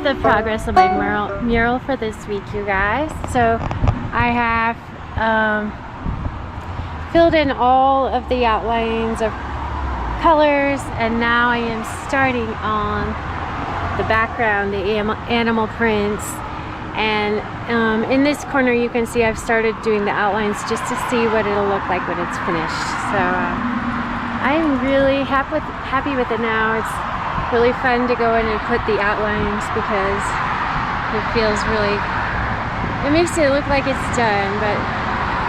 the progress of my mural for this week, you guys. So I have filled in all of the outlines of colors, and now I am starting on the background, the animal prints. And in this corner you can see I've started doing the outlines just to see what it'll look like when it's finished. So I'm really happy with it now. It's really fun to go in and put the outlines because it feels really, it makes it look like it's done. But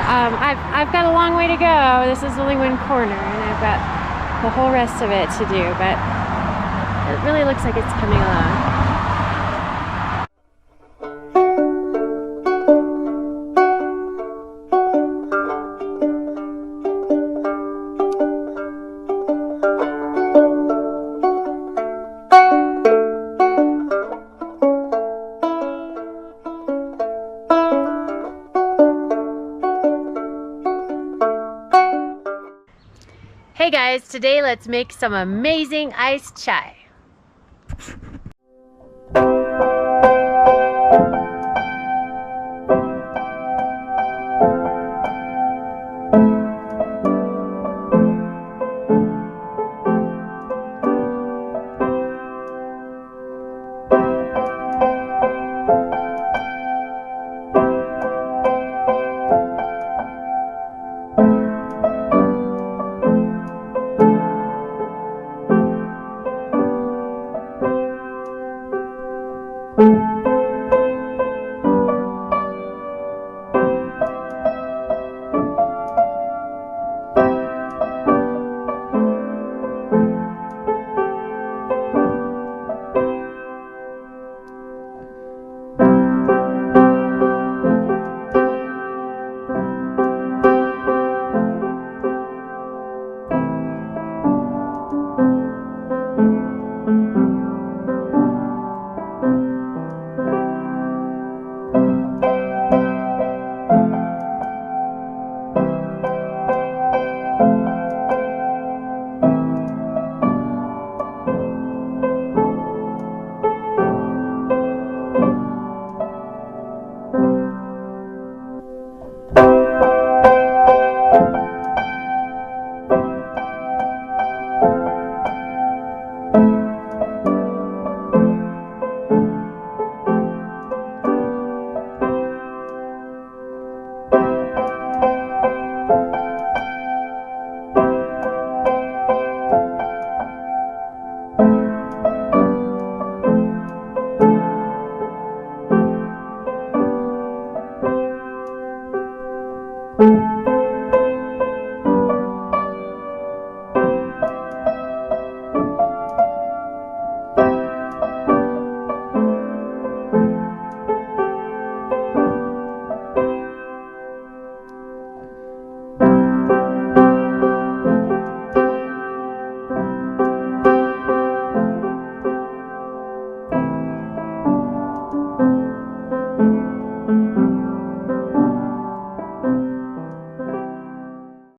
I've got a long way to go. This is only one corner and I've got the whole rest of it to do, but it really looks like it's coming along. Hey guys, today let's make some amazing iced chai.